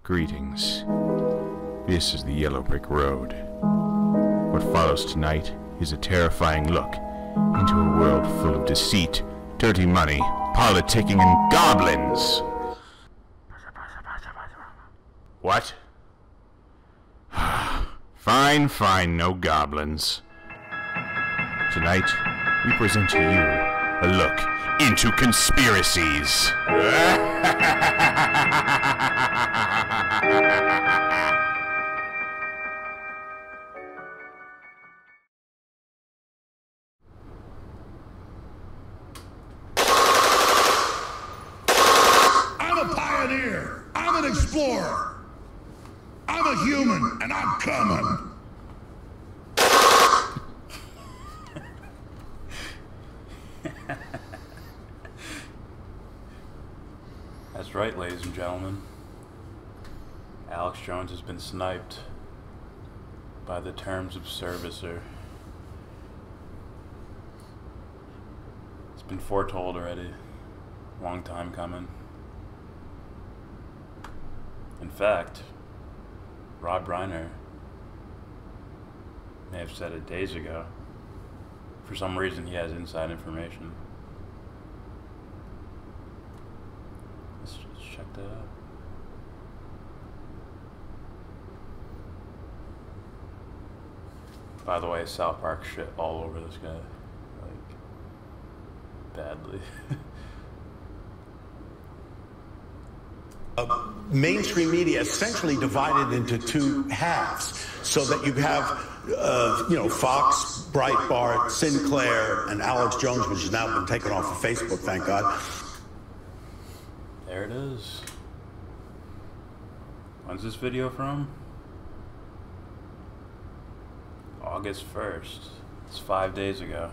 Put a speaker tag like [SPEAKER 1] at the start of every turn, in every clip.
[SPEAKER 1] Greetings. This is the Yellow Brick Road. What follows tonight is a terrifying look into a world full of deceit, dirty money, politicking, and goblins! What? Fine, no goblins. Tonight, we present to you a look into conspiracies.
[SPEAKER 2] I'm a pioneer. I'm an explorer. I'm a human, and I'm coming.
[SPEAKER 3] That's right, ladies and gentlemen. Alex Jones has been sniped by the terms of servicer. It's been foretold already. Long time coming. In fact, Rob Reiner may have said it days ago. For some reason, he has inside information. Let's just check that out. By the way, South Park shit all over this guy. Like, badly.
[SPEAKER 4] Mainstream media essentially divided into two halves, so that you have, Fox, Breitbart, Sinclair, and Alex Jones, which has now been taken off of Facebook, thank God.
[SPEAKER 3] There it is. When's this video from? August 1st. It's 5 days ago.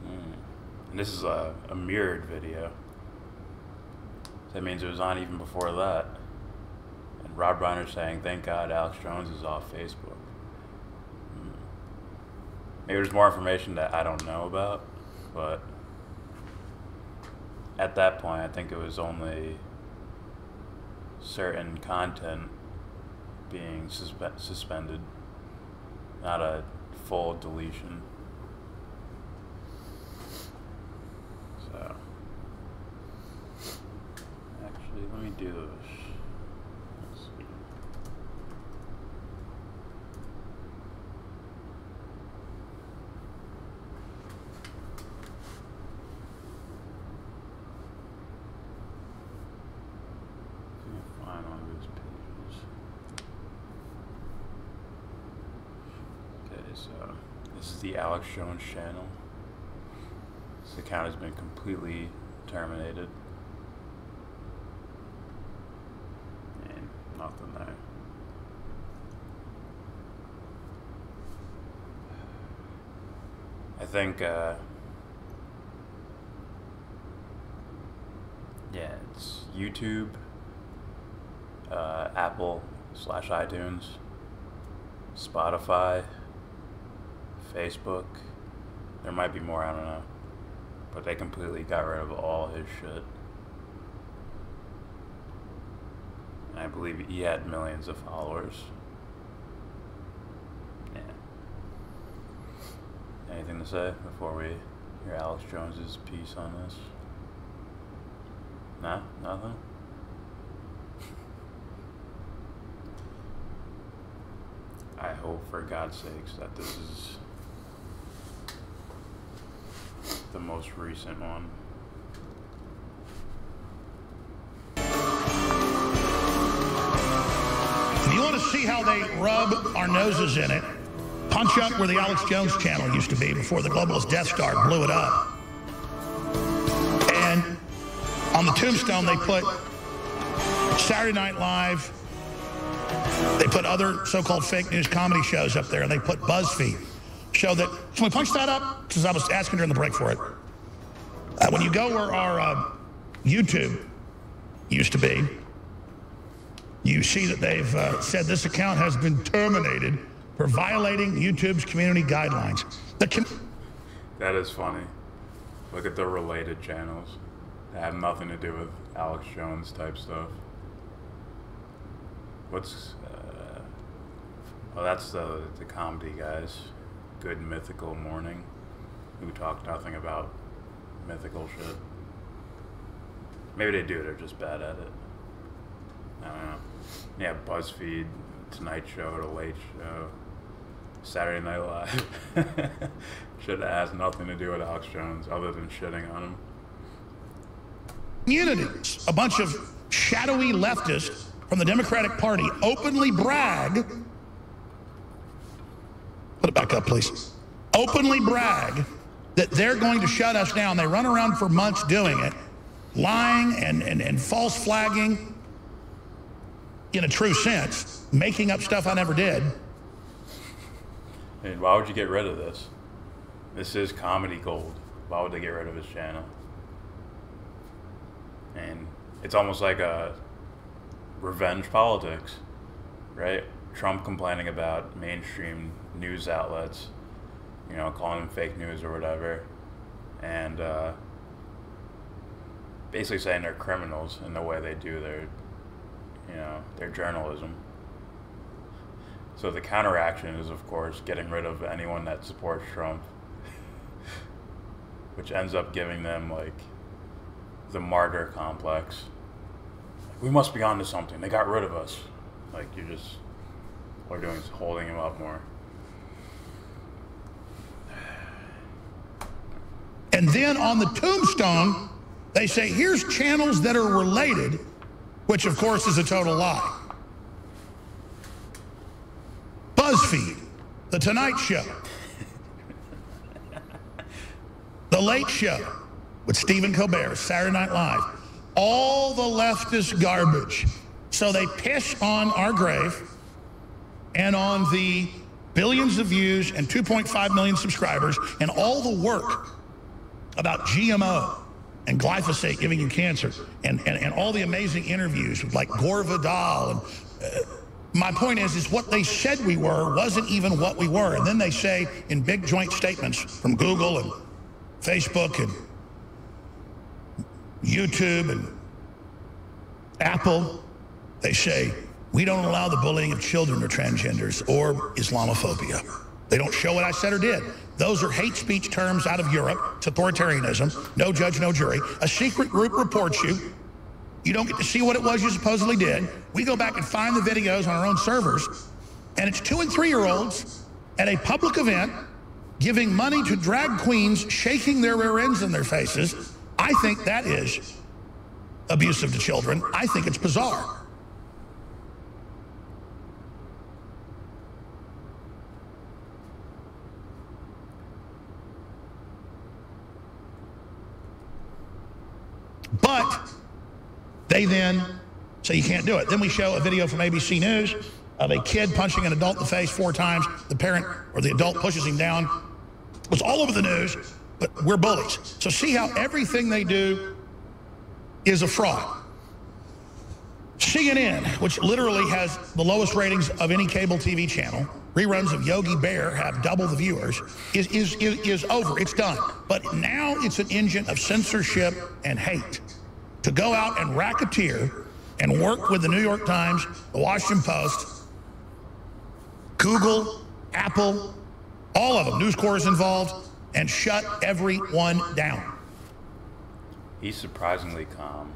[SPEAKER 3] And this is a mirrored video. That means it was on even before that. And Rob Reiner saying, thank God Alex Jones is off Facebook. Maybe there's more information that I don't know about, but at that point I think it was only certain content being suspended, not a full deletion. So actually, let me do this. Let's see. Let me find one of these pages. Okay, so this is the Alex Jones channel. This account has been completely terminated. Nothing there. I think, yeah, it's YouTube, Apple/iTunes, Spotify, Facebook. There might be more, I don't know. But they completely got rid of all his shit. I believe he had millions of followers. Yeah. Anything to say before we hear Alex Jones's piece on this? No? Nothing? I hope, for God's sakes, that this is the most recent one.
[SPEAKER 2] If you want to see how they rub our noses in it, punch up where the Alex Jones channel used to be before the globalist Death Star blew it up. And on the tombstone, they put Saturday Night Live. They put other so-called fake news comedy shows up there, and they put BuzzFeed. Show that. Can we punch that up? Because I was asking during the break for it. When you go where our YouTube used to be, you see that they've said this account has been terminated for violating YouTube's community guidelines.
[SPEAKER 3] That is funny. Look at the related channels that have nothing to do with Alex Jones type stuff. What's well, that's the comedy guys, Good Mythical Morning, who talk nothing about mythical shit. Maybe they do, they're just bad at it. I don't know. Yeah, BuzzFeed, Tonight Show, The Late Show, Saturday Night Live. Shit that has nothing to do with Alex Jones other than shitting on him.
[SPEAKER 2] Communities, a bunch of shadowy leftists from the Democratic Party openly brag. Put it back up, please. Openly brag that they're going to shut us down. They run around for months doing it, lying and false flagging in a true sense, making up stuff I never did.
[SPEAKER 3] And why would you get rid of this? This is comedy gold. Why would they get rid of his channel? And it's almost like a revenge politics, right? Trump complaining about mainstream news outlets, you know, calling them fake news or whatever, and basically saying they're criminals in the way they do their, you know, their journalism. So the counteraction is, of course, getting rid of anyone that supports Trump, which ends up giving them, like, the martyr complex. We must be onto something. They got rid of us. Like, you're just, all you're doing is holding him up more.
[SPEAKER 2] And then on the tombstone, they say, here's channels that are related, which, of course, is a total lie. BuzzFeed, The Tonight Show, The Late Show with Stephen Colbert, Saturday Night Live, all the leftist garbage. So they piss on our grave and on the billions of views and 2.5 million subscribers and all the work about GMO and glyphosate giving you cancer and all the amazing interviews with like Gore Vidal. And my point is what they said we were wasn't even what we were. And then they say in big joint statements from Google and Facebook and YouTube and Apple, they say, we don't allow the bullying of children or transgenders or Islamophobia. They don't show what I said or did. Those are hate speech terms out of Europe, it's authoritarianism, no judge, no jury. A secret group reports you. You don't get to see what it was you supposedly did. We go back and find the videos on our own servers, and it's 2- and 3-year-olds at a public event giving money to drag queens, shaking their rear ends in their faces. I think that is abusive to children. I think it's bizarre. But they then say you can't do it. Then we show a video from ABC News of a kid punching an adult in the face 4 times. The parent or the adult pushes him down. It was all over the news, but we're bullies. So see how everything they do is a fraud. CNN, which literally has the lowest ratings of any cable TV channel, reruns of Yogi Bear have double the viewers, is over. It's done. But now it's an engine of censorship and hate to go out and racketeer and work with the New York Times, the Washington Post, Google, Apple, all of them, News Corps is involved, and shut everyone down.
[SPEAKER 3] He's surprisingly calm.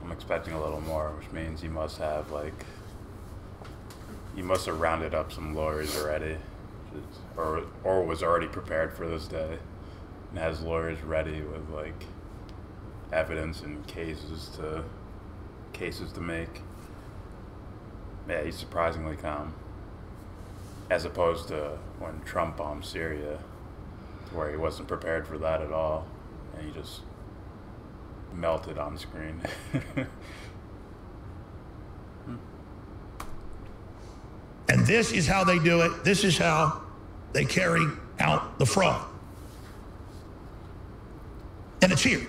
[SPEAKER 3] I'm expecting a little more, which means he must have, like, he must have rounded up some lawyers already, or was already prepared for this day, and has lawyers ready with, like, evidence and cases to make. Yeah, he's surprisingly calm. As opposed to when Trump bombed Syria, where he wasn't prepared for that at all, and he just melted on screen.
[SPEAKER 2] And this is how they do it. This is how they carry out the fraud. And it's here.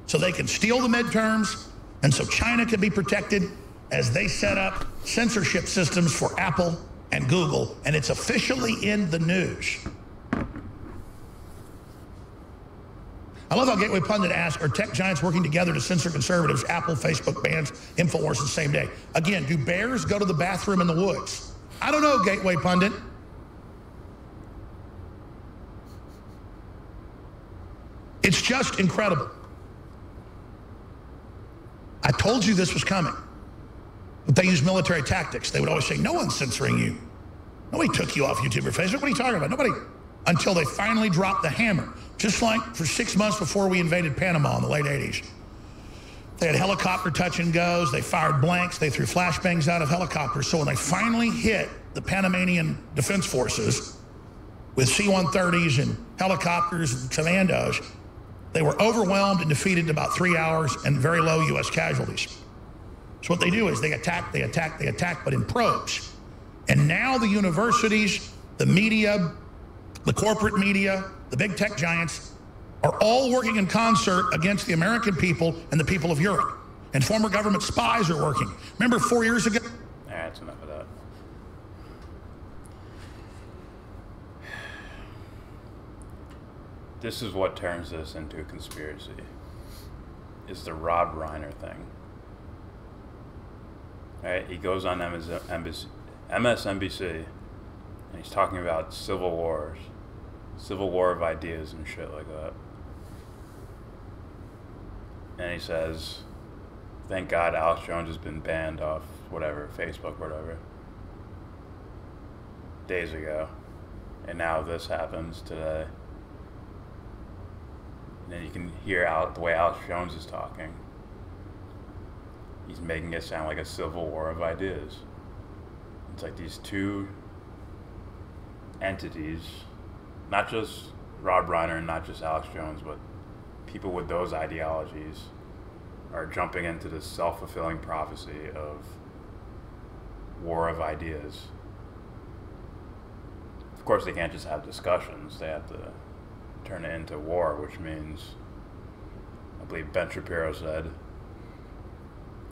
[SPEAKER 2] So they can steal the midterms, and so China can be protected as they set up censorship systems for Apple and Google, and it's officially in the news. I love how Gateway Pundit asked, are tech giants working together to censor conservatives? Apple, Facebook bans Infowars the same day. Again, do bears go to the bathroom in the woods? I don't know, Gateway Pundit. It's just incredible. I told you this was coming. But they use military tactics. They would always say, no one's censoring you. Nobody took you off YouTube or Facebook. What are you talking about? Nobody. Until they finally dropped the hammer. Just like for 6 months before we invaded Panama in the late 80s. They had helicopter touch and goes. They fired blanks. They threw flashbangs out of helicopters. So when they finally hit the Panamanian Defense Forces with C-130s and helicopters and commandos, they were overwhelmed and defeated in about 3 hours and very low U.S. casualties. So what they do is they attack, but in probes. And now the universities, the media, the corporate media, the big tech giants are all working in concert against the American people and the people of Europe. And former government spies are working. Remember 4 years ago?
[SPEAKER 3] That's enough of that. This is what turns this into a conspiracy. Is the Rob Reiner thing. All right, he goes on MSNBC, and he's talking about civil wars, civil war of ideas and shit like that. And he says, thank God Alex Jones has been banned off whatever, Facebook, whatever, days ago. And now this happens today. And then you can hear the way Alex Jones is talking. He's making it sound like a civil war of ideas. It's like these two entities, not just Rob Reiner and not just Alex Jones, but people with those ideologies are jumping into this self-fulfilling prophecy of war of ideas. Of course, they can't just have discussions. They have to turn it into war, which means, I believe Ben Shapiro said,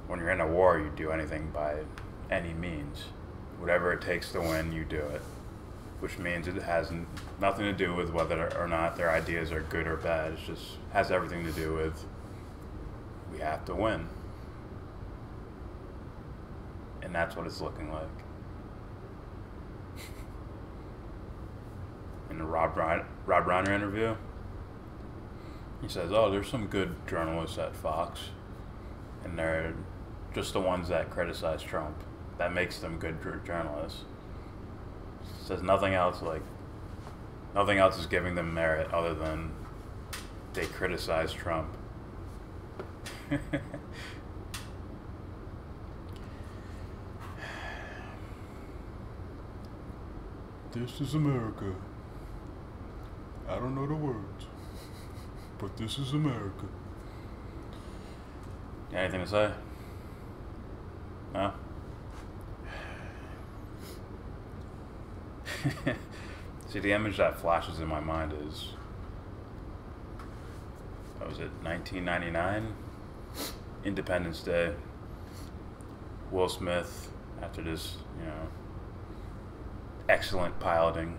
[SPEAKER 3] when you're in a war, you do anything by any means. Whatever it takes to win, you do it. Which means it has nothing to do with whether or not their ideas are good or bad. It just has everything to do with we have to win. And that's what it's looking like. In the Rob Reiner interview, he says, oh, there's some good journalists at Fox, and they're just the ones that criticize Trump. That makes them good journalists. Says nothing else is giving them merit other than they criticize Trump. This is America. I don't know the words, but this is America. Anything to say? No? See, the image that flashes in my mind is, what was it, 1999? Independence Day. Will Smith, after this, excellent piloting,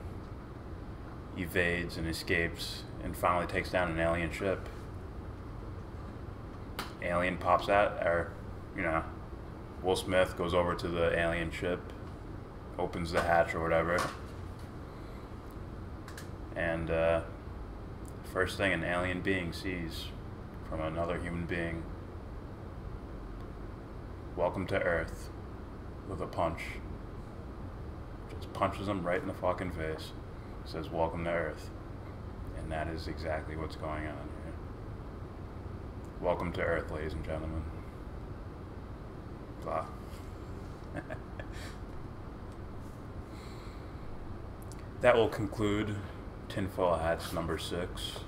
[SPEAKER 3] evades and escapes and finally takes down an alien ship. Alien pops out, or, Will Smith goes over to the alien ship, opens the hatch or whatever, and first thing an alien being sees from another human being, welcome to Earth, with a punch. Just punches him right in the fucking face. Says, welcome to Earth. And that is exactly what's going on here. Welcome to Earth, ladies and gentlemen. Blah. That will conclude Tinfoil Hats number 6.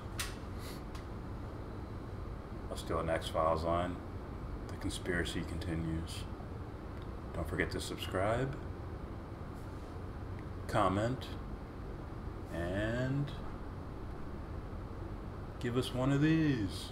[SPEAKER 3] Let's do an X-Files line. The conspiracy continues. Don't forget to subscribe, comment, and give us one of these.